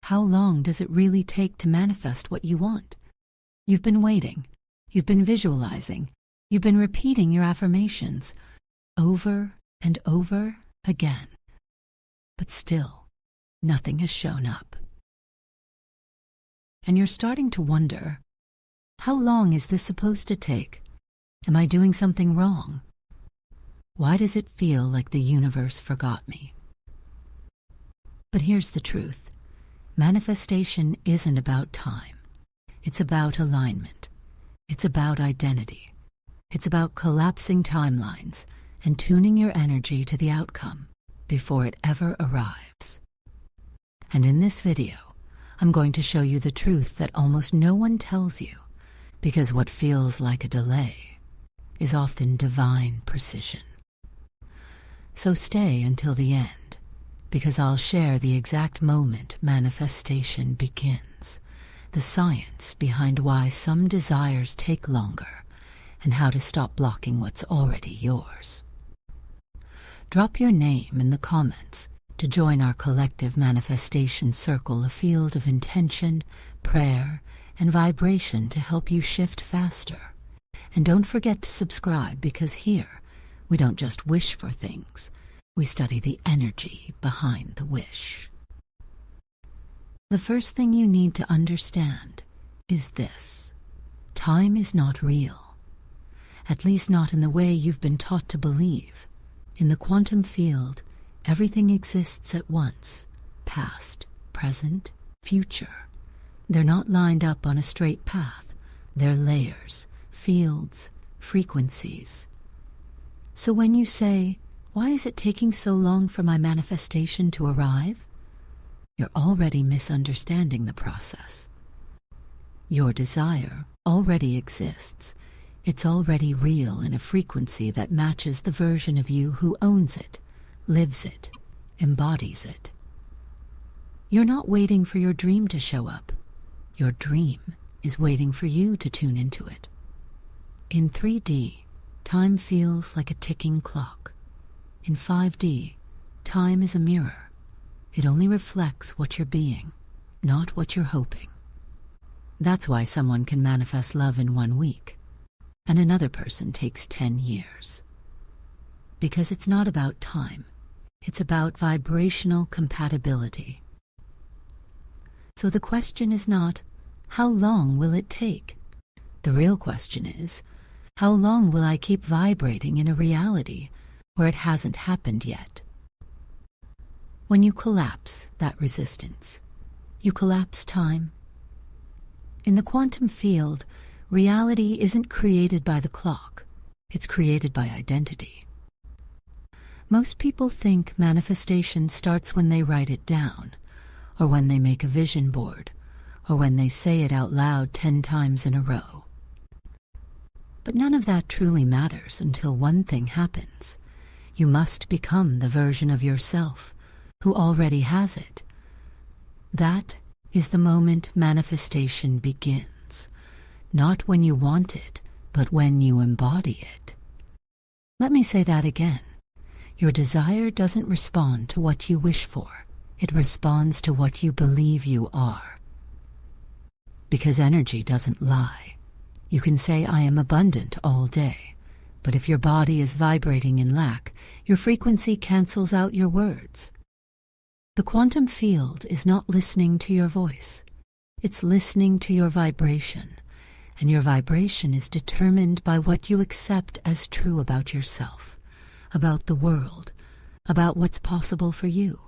How long does it really take to manifest what you want? You've been waiting. You've been visualizing. You've been repeating your affirmations over and over again. But still, nothing has shown up. And you're starting to wonder, how long is this supposed to take? Am I doing something wrong? Why does it feel like the universe forgot me? But here's the truth. Manifestation isn't about time. It's about alignment. It's about identity. It's about collapsing timelines and tuning your energy to the outcome before it ever arrives. And in this video, I'm going to show you the truth that almost no one tells you, because what feels like a delay is often divine precision. So stay until the end, because I'll share the exact moment manifestation begins, the science behind why some desires take longer, and how to stop blocking what's already yours. Drop your name in the comments to join our collective manifestation circle, a field of intention, prayer, and vibration to help you shift faster. And don't forget to subscribe, because here we don't just wish for things, we study the energy behind the wish. The first thing you need to understand is this: time is not real. At least not in the way you've been taught to believe. In the quantum field, everything exists at once: past, present, future. They're not lined up on a straight path. They're layers, fields, frequencies. So when you say, "Why is it taking so long for my manifestation to arrive?" you're already misunderstanding the process. Your desire already exists. It's already real in a frequency that matches the version of you who owns it, lives it, embodies it. You're not waiting for your dream to show up. Your dream is waiting for you to tune into it. In 3D, time feels like a ticking clock. In 5D, time is a mirror. It only reflects what you're being, not what you're hoping. That's why someone can manifest love in 1 week, and another person takes 10 years. Because it's not about time. It's about vibrational compatibility. So the question is not, how long will it take? The real question is, how long will I keep vibrating in a reality where it hasn't happened yet? When you collapse that resistance, you collapse time. In the quantum field, reality isn't created by the clock. It's created by identity. Most people think manifestation starts when they write it down, or when they make a vision board, or when they say it out loud 10 times in a row. But none of that truly matters until one thing happens. You must become the version of yourself who already has it. That is the moment manifestation begins. Not when you want it, but when you embody it. Let me say that again. Your desire doesn't respond to what you wish for. It responds to what you believe you are. Because energy doesn't lie. You can say, "I am abundant" all day, but if your body is vibrating in lack, your frequency cancels out your words. The quantum field is not listening to your voice. It's listening to your vibration, and your vibration is determined by what you accept as true about yourself, about the world, about what's possible for you.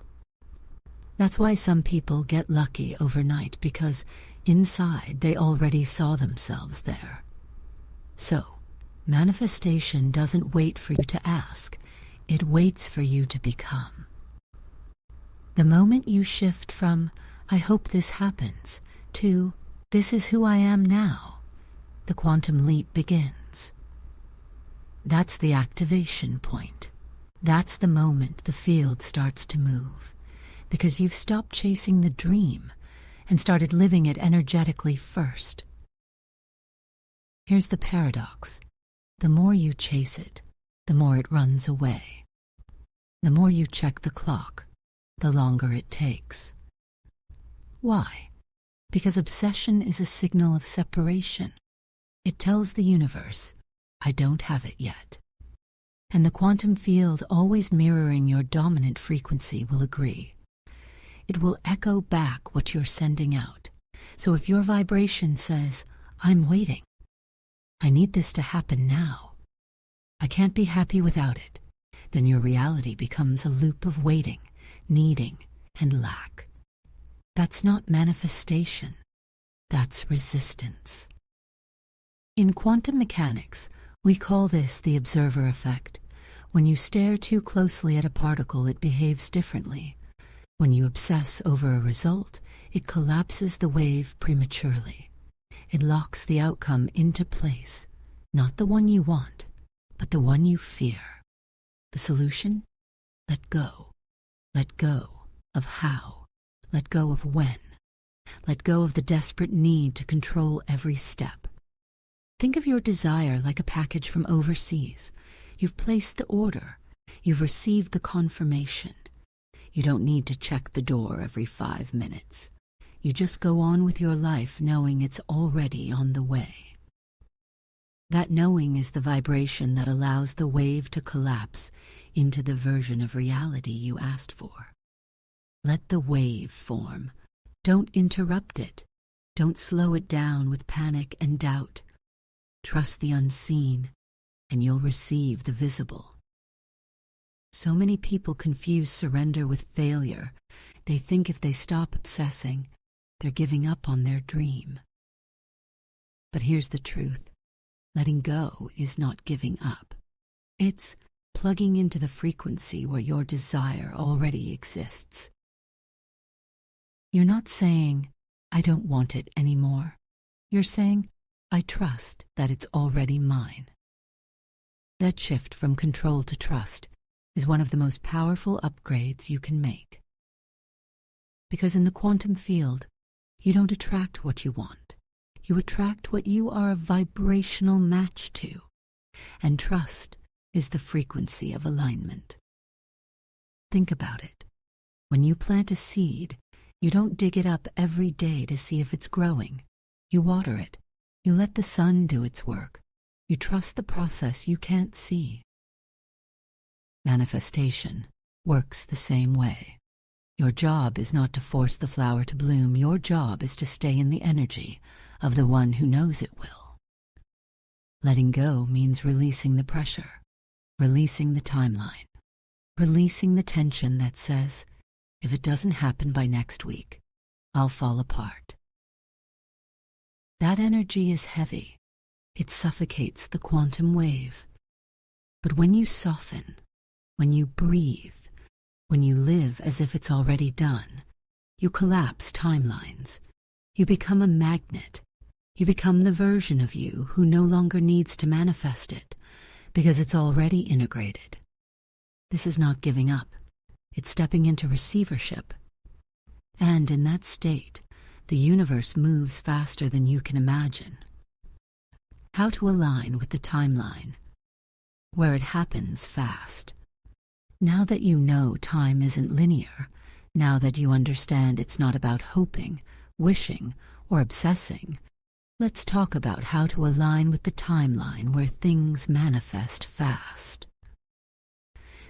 That's why some people get lucky overnight, because inside they already saw themselves there. So, manifestation doesn't wait for you to ask. It waits for you to become. The moment you shift from, "I hope this happens," to, "This is who I am now," the quantum leap begins. That's the activation point. That's the moment the field starts to move, because you've stopped chasing the dream and started living it energetically first. Here's the paradox. The more you chase it, the more it runs away. The more you check the clock, the longer it takes. Why? Because obsession is a signal of separation. It tells the universe, I don't have it yet. And the quantum field, always mirroring your dominant frequency, will agree. It will echo back what you're sending out. So if your vibration says, I'm waiting, I need this to happen now, I can't be happy without it, then your reality becomes a loop of waiting, needing, and lack. That's not manifestation. That's resistance. In quantum mechanics, we call this the observer effect. When you stare too closely at a particle, it behaves differently. When you obsess over a result, it collapses the wave prematurely. It locks the outcome into place, not the one you want, but the one you fear. The solution? Let go. Let go of how. Let go of when. Let go of the desperate need to control every step. Think of your desire like a package from overseas. You've placed the order. You've received the confirmation. You don't need to check the door every 5 minutes. You just go on with your life knowing it's already on the way. That knowing is the vibration that allows the wave to collapse into the version of reality you asked for. Let the wave form. Don't interrupt it. Don't slow it down with panic and doubt. Trust the unseen, and you'll receive the visible. So many people confuse surrender with failure. They think if they stop obsessing, they're giving up on their dream. But here's the truth. Letting go is not giving up. It's plugging into the frequency where your desire already exists. You're not saying, I don't want it anymore. You're saying, I trust that it's already mine. That shift from control to trust is one of the most powerful upgrades you can make. Because in the quantum field, you don't attract what you want. You attract what you are a vibrational match to. And trust is the frequency of alignment. Think about it. When you plant a seed, you don't dig it up every day to see if it's growing. You water it. You let the sun do its work. You trust the process you can't see. Manifestation works the same way. Your job is not to force the flower to bloom. Your job is to stay in the energy of the one who knows it will. Letting go means releasing the pressure, releasing the timeline, releasing the tension that says, if it doesn't happen by next week, I'll fall apart. That energy is heavy. It suffocates the quantum wave. But when you soften, when you breathe, when you live as if it's already done, you collapse timelines. You become a magnet. You become the version of you who no longer needs to manifest it because it's already integrated. This is not giving up. It's stepping into receivership. And in that state, the universe moves faster than you can imagine. How to align with the timeline, where it happens fast. Now that you know time isn't linear, now that you understand it's not about hoping, wishing, or obsessing, let's talk about how to align with the timeline where things manifest fast.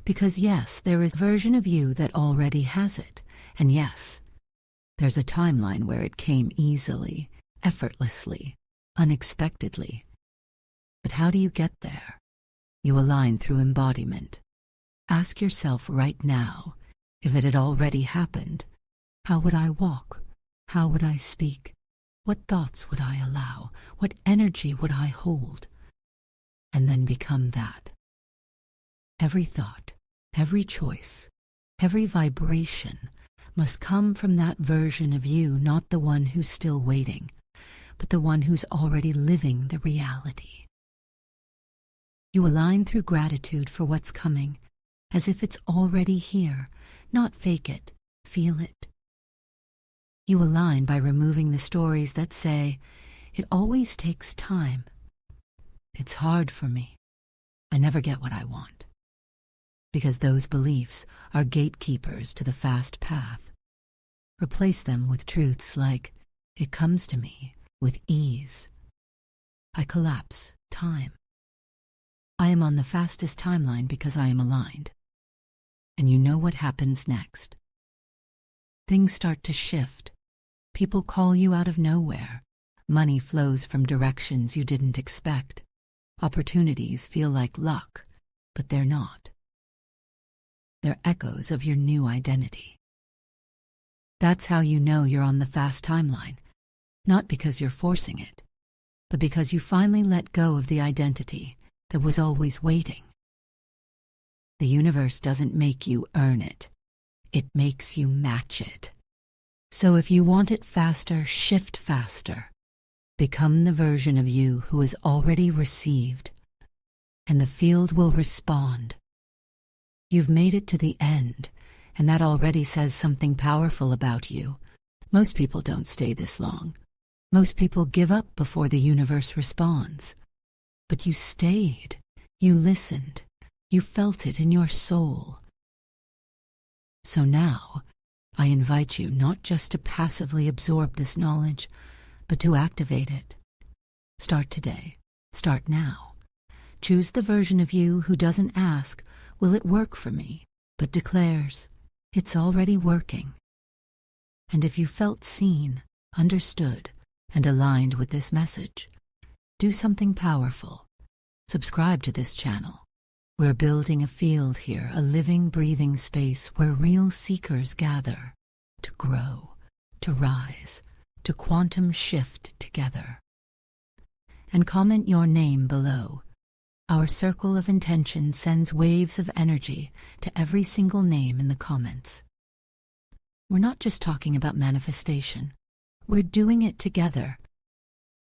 Because yes, there is a version of you that already has it, and yes, there's a timeline where it came easily, effortlessly, unexpectedly. But how do you get there? You align through embodiment. Ask yourself right now, if it had already happened, how would I walk? How would I speak? What thoughts would I allow? What energy would I hold? And then become that. Every thought, every choice, every vibration must come from that version of you, not the one who's still waiting, but the one who's already living the reality. You align through gratitude for what's coming, as if it's already here, not fake it, feel it. You align by removing the stories that say, it always takes time. It's hard for me. I never get what I want. Because those beliefs are gatekeepers to the fast path. Replace them with truths like, it comes to me with ease. I collapse time. I am on the fastest timeline because I am aligned. And you know what happens next. Things start to shift. People call you out of nowhere. Money flows from directions you didn't expect. Opportunities feel like luck, but they're not. They're echoes of your new identity. That's how you know you're on the fast timeline, not because you're forcing it, but because you finally let go of the identity that was always waiting. The universe doesn't make you earn it. It makes you match it. So if you want it faster, shift faster. Become the version of you who has already received, and the field will respond. You've made it to the end, and that already says something powerful about you. Most people don't stay this long. Most people give up before the universe responds. But you stayed. You listened. You felt it in your soul. So now, I invite you not just to passively absorb this knowledge, but to activate it. Start today. Start now. Choose the version of you who doesn't ask, will it work for me, but declares, it's already working. And if you felt seen, understood, and aligned with this message, do something powerful. Subscribe to this channel. We're building a field here, a living, breathing space where real seekers gather to grow, to rise, to quantum shift together. And comment your name below. Our circle of intention sends waves of energy to every single name in the comments. We're not just talking about manifestation. We're doing it together.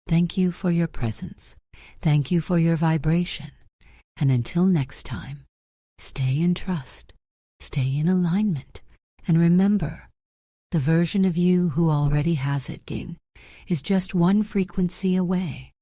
Thank you for your presence. Thank you for your vibration. And until next time, stay in trust, stay in alignment, and remember, the version of you who already has it, is just one frequency away.